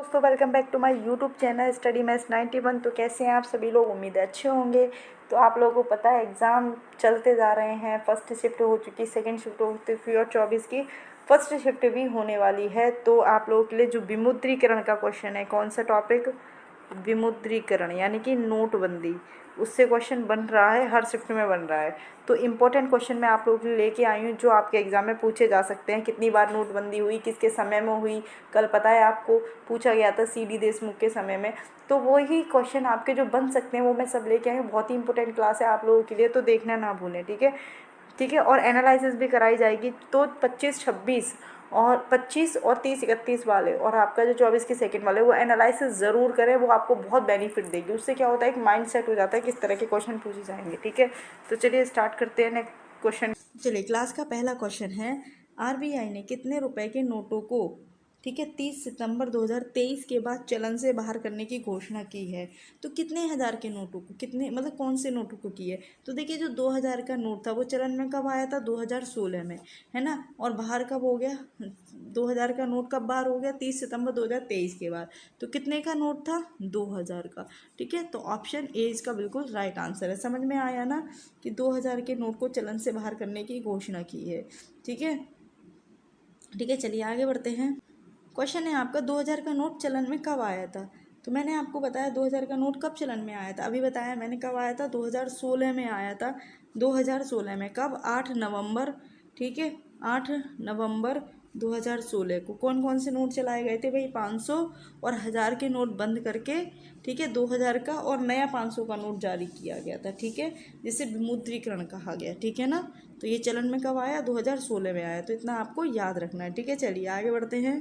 दोस्तों welcome back to my YouTube channel study maths 91। तो कैसे हैं आप सभी लोग? उम्मीद है अच्छे होंगे। तो आप लोगों को पता है एग्ज़ाम चलते जा रहे हैं। फर्स्ट शिफ्ट हो चुकी, सेकंड शिफ्ट हो चुकी और 24 की फर्स्ट शिफ्ट भी होने वाली है। तो आप लोगों के लिए जो विमुद्रीकरण का क्वेश्चन है, कौन सा टॉपिक? विमुद्रीकरण यानी कि नोटबंदी, उससे क्वेश्चन बन रहा है, हर शिफ्ट में बन रहा है। तो इम्पोर्टेंट क्वेश्चन मैं आप लोगों के लिए लेके आई हूँ जो आपके एग्जाम में पूछे जा सकते हैं। कितनी बार नोटबंदी हुई, किसके समय में हुई, कल पता है आपको पूछा गया था सी डी देशमुख के समय में। तो वही क्वेश्चन आपके जो बन सकते हैं वो मैं सब लेके आई हूँ। बहुत ही इंपॉर्टेंट क्लास है आप लोगों के लिए, तो देखना ना भूलें, ठीक है? ठीक है। और एनालिसिस भी कराई जाएगी। तो 25-26 और 25 और 30-31 वाले और आपका जो 24 की सेकंड वाले, वो एनालिसिस ज़रूर करें। वो आपको बहुत बेनिफिट देगी। उससे क्या होता है, एक माइंड सेट हो जाता है किस तरह के क्वेश्चन पूछे जाएंगे, ठीक है? तो चलिए स्टार्ट करते हैं नेक्स्ट क्वेश्चन। चलिए, क्लास का पहला क्वेश्चन है, आरबीआई ने कितने रुपए के नोटों को, ठीक है, 30 सितंबर 2023 के बाद चलन से बाहर करने की घोषणा की है? तो कितने हज़ार के नोटों को, कितने मतलब कौन से नोटों को की है? तो देखिए, जो 2000 का नोट था वो चलन में कब आया था? 2016 में, है ना? और बाहर कब हो गया? 2000 का नोट कब बाहर हो गया? 30 सितंबर 2023 के बाद। तो कितने का नोट था? 2000 का, ठीक है? तो ऑप्शन ए इसका बिल्कुल राइट आंसर है। समझ में आया ना कि 2000 के नोट को चलन से बाहर करने की घोषणा की है, ठीक है? ठीक है, चलिए आगे बढ़ते हैं। क्वेश्चन है आपका, 2000 का नोट चलन में कब आया था? तो मैंने आपको बताया 2000 का नोट कब चलन में आया था, अभी बताया मैंने कब आया था, 2016 में आया था। 2016 में कब? 8 नवंबर, ठीक है, 8 नवंबर 2016 को कौन कौन से नोट चलाए गए थे भाई? 500 और 1000 के नोट बंद करके, ठीक है, 2000 का और नया 500 का नोट जारी किया गया था, ठीक है, जिसे विमुद्रीकरण कहा गया, ठीक है ना? तो ये चलन में कब आया? 2016 में आया। तो इतना आपको याद रखना है, ठीक है? चलिए आगे बढ़ते हैं।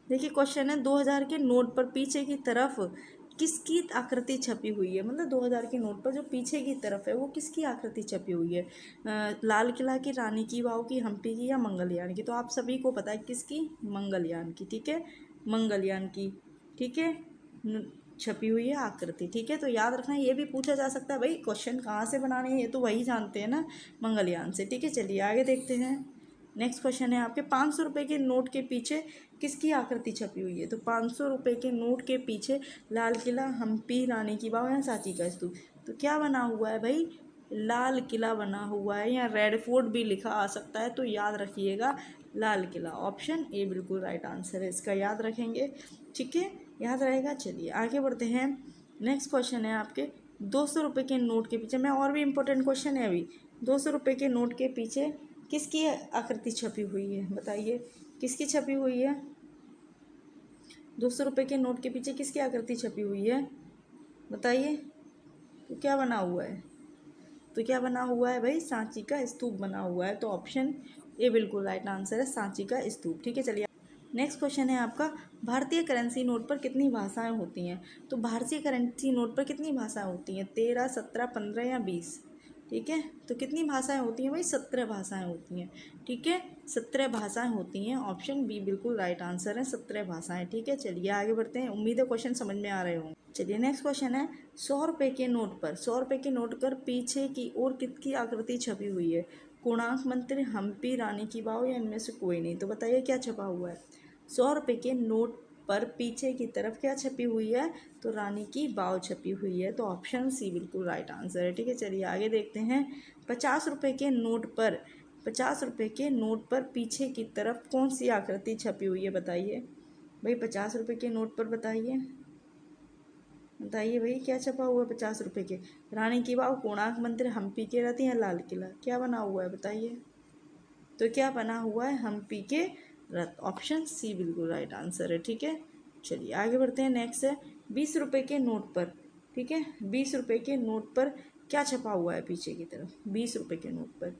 देखिए, क्वेश्चन है, 2000 के नोट पर पीछे की तरफ किसकी आकृति छपी हुई है? मतलब 2000 के नोट पर जो पीछे की तरफ है वो किसकी आकृति छपी हुई है? लाल किला की, रानी की वाव की, हम्पी की या मंगलयान की? तो आप सभी को पता है किसकी? मंगलयान की, ठीक है, मंगलयान की, ठीक है, छपी हुई है आकृति, ठीक है? तो याद रखना, ये भी पूछा जा सकता है भाई, क्वेश्चन कहाँ से बनाने हैं ये तो वही जानते हैं ना, मंगलयान से, ठीक है? चलिए आगे देखते हैं। नेक्स्ट क्वेश्चन है आपके, 500 रुपये के नोट के पीछे किसकी आकृति छपी हुई है? तो 500 रुपये के नोट के पीछे लाल किला, हम्पी, रानी की वाव या सांची का स्तूप? तो क्या बना हुआ है भाई? लाल किला बना हुआ है, या रेड फोर्ट भी लिखा आ सकता है, तो याद रखिएगा लाल किला। ऑप्शन ए बिल्कुल राइट आंसर है, इसका याद रखेंगे, ठीक है, याद रहेगा। चलिए आगे बढ़ते हैं। नेक्स्ट क्वेश्चन है आपके, 200 रुपये के नोट के पीछे, मैं और भी इम्पोर्टेंट क्वेश्चन है अभी, 200 रुपये के नोट के पीछे किसकी आकृति छपी हुई है? बताइए, किसकी छपी हुई है? 200 रुपये के नोट के पीछे किसकी आकृति छपी हुई है? बताइए। तो क्या बना हुआ है? तो क्या बना हुआ है भाई? सांची का स्तूप बना हुआ है। तो ऑप्शन ए बिल्कुल राइट आंसर है, सांची का स्तूप, ठीक है? चलिए नेक्स्ट क्वेश्चन है आपका, भारतीय करेंसी नोट पर कितनी भाषाएं होती हैं? तो भारतीय करेंसी नोट पर कितनी भाषाएं होती हैं? 13, 17, 15 या 20? ठीक है, तो कितनी भाषाएं होती हैं भाई? 17 भाषाएं होती हैं, ठीक है, 17 भाषाएं होती हैं। ऑप्शन बी बिल्कुल राइट आंसर है, 17 भाषाएं, ठीक है? चलिए आगे बढ़ते हैं, उम्मीद है क्वेश्चन समझ में आ रहे होंगे। चलिए नेक्स्ट क्वेश्चन है, 100 रुपये के नोट पर, 100 रुपये के नोट पर पीछे की ओर किसकी आकृति छपी हुई है? कोणार्क मंदिर, हम्पी, रानी की वाव या इनमें से कोई नहीं? तो बताइए क्या छपा हुआ है? 100 रुपये के नोट पर पीछे की तरफ क्या छपी हुई है? तो रानी की वाव छपी हुई है। तो ऑप्शन सी बिल्कुल राइट आंसर है, ठीक है? चलिए आगे देखते हैं। 50 रुपये के नोट पर, 50 रुपये के नोट पर पीछे की तरफ कौन सी आकृति छपी हुई है? बताइए भाई, 50 रुपये के नोट पर बताइए, बताइए भाई क्या छपा हुआ है 50 रुपये के? रानी की वाव, कोणार्क मंदिर, हम्पी के रथ या लाल किला? क्या बना हुआ है बताइए? तो क्या बना हुआ है? हम्पी के रथ। ऑप्शन सी बिल्कुल राइट आंसर है, ठीक है? चलिए आगे बढ़ते हैं। नेक्स्ट है, 20 रुपये के नोट पर, ठीक है, 20 रुपये के नोट पर क्या छपा हुआ है पीछे की तरफ? 20 रुपये के नोट पर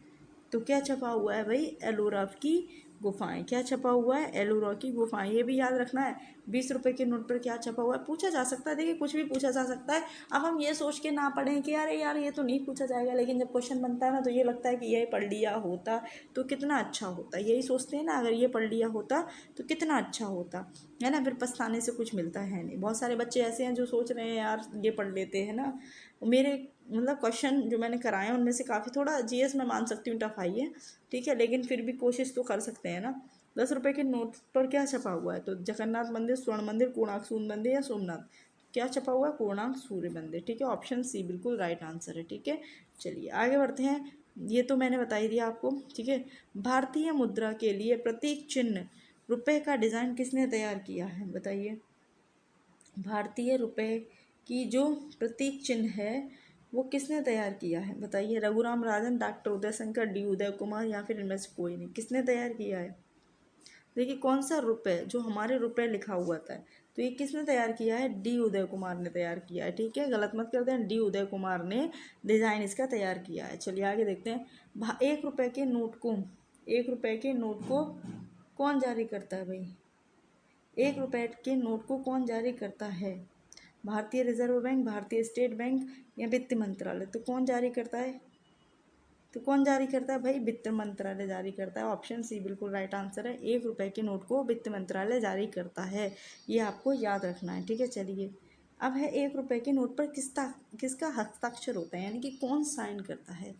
तो क्या छपा हुआ है भाई? एलोरा की गुफाएं। क्या छपा हुआ है? एलोरा की गुफाएं, ये भी याद रखना है। 20 रुपये के नोट पर क्या छपा हुआ है? पूछा जा सकता है, देखिए कुछ भी पूछा जा सकता है। अब हम ये सोच के ना पढ़ें कि अरे यार ये तो नहीं पूछा जाएगा, लेकिन जब क्वेश्चन बनता है ना तो ये लगता है कि ये पढ़ लिया होता तो कितना अच्छा होता। यही सोचते हैं ना, अगर ये पढ़ लिया होता तो कितना अच्छा होता, है ना? फिर पछताने से कुछ मिलता है नहीं। बहुत सारे बच्चे ऐसे हैं जो सोच रहे हैं यार ये पढ़ लेते हैं ना। मेरे मतलब क्वेश्चन जो मैंने कराए हैं उनमें से काफ़ी, थोड़ा जीएस मैं मान सकती हूँ टफ आई है, ठीक है, लेकिन फिर भी कोशिश तो कर सकते हैं ना। 10 रुपये के नोट पर क्या छपा हुआ है? तो जगन्नाथ मंदिर, स्वर्ण मंदिर, कोणार्क सूर्य मंदिर या सोमनाथ। क्या छपा हुआ है? कोणार्क सूर्य मंदिर। ठीक है, ऑप्शन सी बिल्कुल राइट आंसर है। ठीक है, चलिए आगे बढ़ते हैं। ये तो मैंने बता ही दिया आपको। ठीक है, भारतीय मुद्रा के लिए प्रतीक चिन्ह रुपए का डिज़ाइन किसने तैयार किया है? बताइए। भारतीय रुपए की जो प्रतीक चिन्ह है वो किसने तैयार किया है? बताइए। रघुराम राजन, डॉक्टर उदय शंकर, डी उदय कुमार या फिर इनमें से कोई नहीं। किसने तैयार किया है? देखिए, कौन सा रुपए, जो हमारे रुपए लिखा हुआ था, तो ये किसने तैयार किया है? डी उदय कुमार ने तैयार किया है। ठीक है, गलत मत कर दें, डी उदय कुमार ने डिज़ाइन इसका तैयार किया है। चलिए आगे देखते हैं। 1 रुपये के नोट को 1 रुपये के नोट को कौन जारी करता है भाई? 1 रुपये के नोट को कौन जारी करता है? भारतीय रिजर्व बैंक, भारतीय स्टेट बैंक या वित्त मंत्रालय। तो कौन जारी करता है? तो कौन जारी करता है भाई? वित्त मंत्रालय जारी करता है। ऑप्शन सी बिल्कुल राइट आंसर है। 1 रुपये के नोट को वित्त मंत्रालय जारी करता है, ये आपको याद रखना है। ठीक है, चलिए अब है 1 रुपये के नोट पर किसका हस्ताक्षर होता है, यानी कि कौन साइन करता है?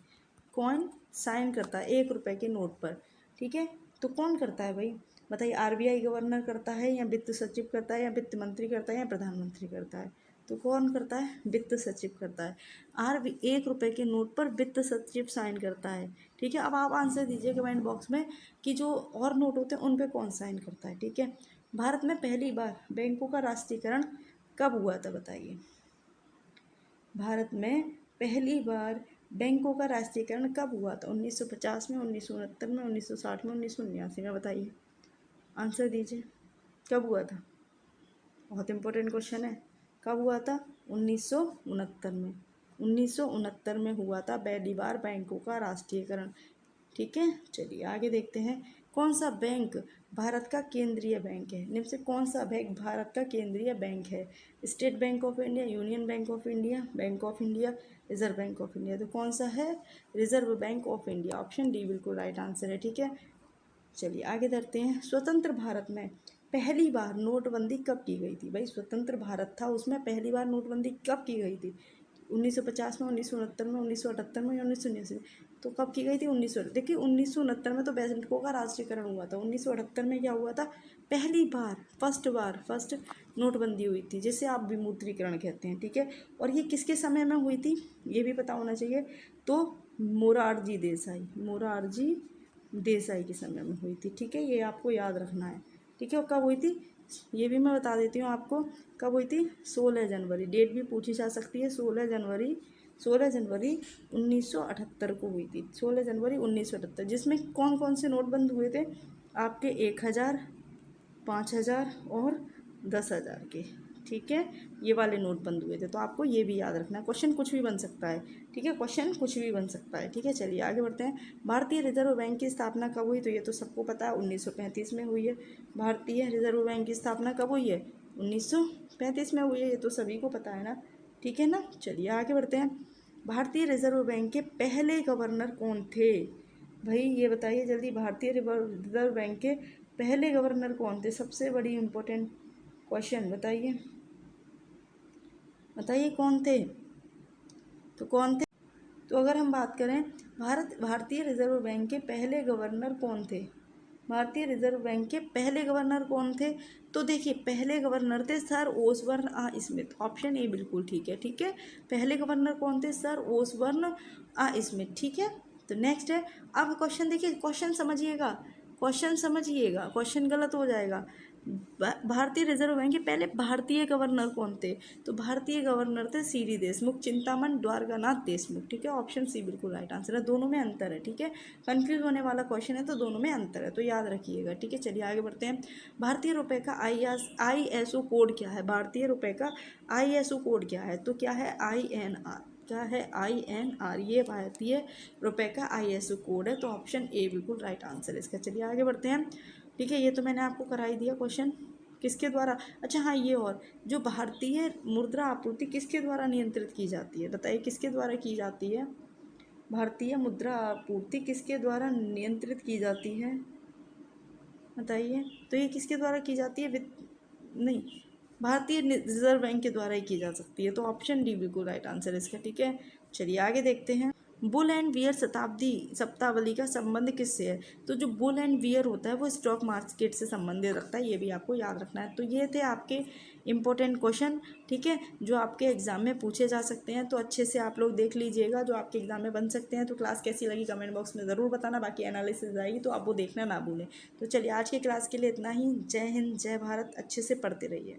कौन साइन करता है 1 रुपये के नोट पर? ठीक है, तो कौन करता है भाई? बताइए। आरबीआई गवर्नर करता है या वित्त सचिव करता है या वित्त मंत्री करता है या प्रधानमंत्री करता है? तो कौन करता है? वित्त सचिव करता है। 1 रुपये के नोट पर वित्त सचिव साइन करता है। ठीक है, अब आप आंसर दीजिए कमेंट बॉक्स में कि जो और नोट होते हैं उन पे कौन साइन करता है। ठीक है, भारत में पहली बार बैंकों का राष्ट्रीयकरण कब हुआ था? बताइए। भारत में पहली बार बैंकों का राष्ट्रीयकरण कब हुआ था? 1950 में, 1969 में, 1960 में, 1979 में। बताइए, आंसर दीजिए। कब हुआ था? बहुत इंपॉर्टेंट क्वेश्चन है। कब हुआ था? 1969 में। 1969 में हुआ था पहली बार बैंकों का राष्ट्रीयकरण। ठीक है, चलिए आगे देखते हैं। कौन सा बैंक भारत का केंद्रीय बैंक है? निम्न से कौन सा बैंक भारत का केंद्रीय बैंक है? State bank of India, union bank of India, bank of India, reserve bank of India. तो कौन सा है? Reserve bank of India. Option D बिल्कुल राइट आंसर है। ठीक है, चलिए आगे बढ़ते हैं। स्वतंत्र भारत में पहली बार नोटबंदी कब की गई थी? भाई, स्वतंत्र भारत था, उसमें पहली बार नोटबंदी कब की गई थी? 1950 में, 1969 में, 1978 में या 1979? तो कब की गई थी? देखिए 1969 में तो बैंकों का राष्ट्रीयकरण हुआ था। 1978 में क्या हुआ था? पहली बार फर्स्ट नोटबंदी हुई थी, जिसे आप विमुद्रीकरण कहते हैं। ठीक है, और ये किसके समय में हुई थी ये भी पता होना चाहिए। तो मोरारजी देसाई के समय में हुई थी। ठीक है, ये आपको याद रखना है। ठीक है, और कब हुई थी ये भी मैं बता देती हूँ आपको। कब हुई थी? 16 जनवरी। डेट भी पूछी जा सकती है। 16 जनवरी 1978 को हुई थी। 16 जनवरी 1978, जिसमें कौन कौन से नोट बंद हुए थे? आपके 1000, 5000 और 10,000 के। ठीक है, ये वाले नोट बंद हुए थे। तो आपको ये भी याद रखना है। क्वेश्चन कुछ भी बन सकता है। ठीक है, क्वेश्चन कुछ भी बन सकता है। ठीक है, चलिए आगे बढ़ते हैं। भारतीय रिजर्व बैंक की स्थापना कब हुई? तो ये तो सबको पता है, 1935 में हुई है। भारतीय रिजर्व बैंक की स्थापना कब हुई है? 1935 में हुई है, ये तो सभी को पता है ना। ठीक है ना, चलिए आगे बढ़ते हैं। भारतीय रिजर्व बैंक के पहले गवर्नर कौन थे? भाई ये बताइए जल्दी। भारतीय रिजर्व बैंक के पहले गवर्नर कौन थे? सबसे बड़ी इम्पोर्टेंट क्वेश्चन। बताइए कौन थे? तो कौन थे? तो अगर हम बात करें भारतीय रिजर्व बैंक के पहले गवर्नर कौन थे? भारतीय रिजर्व बैंक के पहले गवर्नर कौन थे? तो देखिए, पहले गवर्नर थे sir Osborne A Smith. Option A बिल्कुल ठीक है। ठीक है, पहले गवर्नर कौन थे? Sir Osborne A Smith. ठीक है, तो नेक्स्ट है। अब क्वेश्चन देखिए, क्वेश्चन समझिएगा, क्वेश्चन गलत हो जाएगा। भारतीय रिजर्व बैंक के पहले भारतीय गवर्नर कौन थे? तो भारतीय गवर्नर थे सीडी देशमुख, चिंतामन द्वारकानाथ देशमुख। ठीक है, ऑप्शन सी बिल्कुल राइट आंसर है। दोनों में अंतर है। ठीक है, कंफ्यूज होने वाला क्वेश्चन है, तो दोनों में अंतर है, तो याद रखिएगा। ठीक है, चलिए आगे बढ़ते हैं। भारतीय रुपये का ISO कोड क्या है? भारतीय रुपये का ISO कोड क्या है? तो क्या है? INR। क्या है? INR। ये भारतीय रुपये का ISO कोड है, तो ऑप्शन ए बिल्कुल राइट आंसर है इसका। चलिए आगे बढ़ते हैं। ठीक है, ये तो मैंने आपको करा ही दिया क्वेश्चन। किसके द्वारा? अच्छा हाँ, ये और जो भारतीय मुद्रा आपूर्ति किसके द्वारा नियंत्रित की जाती है? बताइए, किसके द्वारा की जाती है? भारतीय मुद्रा आपूर्ति किसके द्वारा नियंत्रित की जाती है? बताइए, तो ये किसके द्वारा की जाती है? नहीं, भारतीय रिजर्व बैंक के द्वारा ही की जा सकती है, तो ऑप्शन डी बिल्कुल राइट आंसर है इसका। ठीक है, चलिए आगे देखते हैं। बुल एंड वियर शताब्दी शब्दावली का संबंध किससे है? तो जो बुल एंड वियर होता है वो स्टॉक मार्केट से संबंधित रखता है, ये भी आपको याद रखना है। तो ये थे आपके इम्पोर्टेंट क्वेश्चन, ठीक है, जो आपके एग्जाम में पूछे जा सकते हैं। तो अच्छे से आप लोग देख लीजिएगा, जो आपके एग्जाम में बन सकते हैं। तो क्लास कैसी लगी कमेंट बॉक्स में ज़रूर बताना, बाकी एनालिसिस आएगी तो आप वो देखना ना भूलें। तो चलिए आज की क्लास के लिए इतना ही। जय हिंद, जय भारत, अच्छे से पढ़ते रहिए।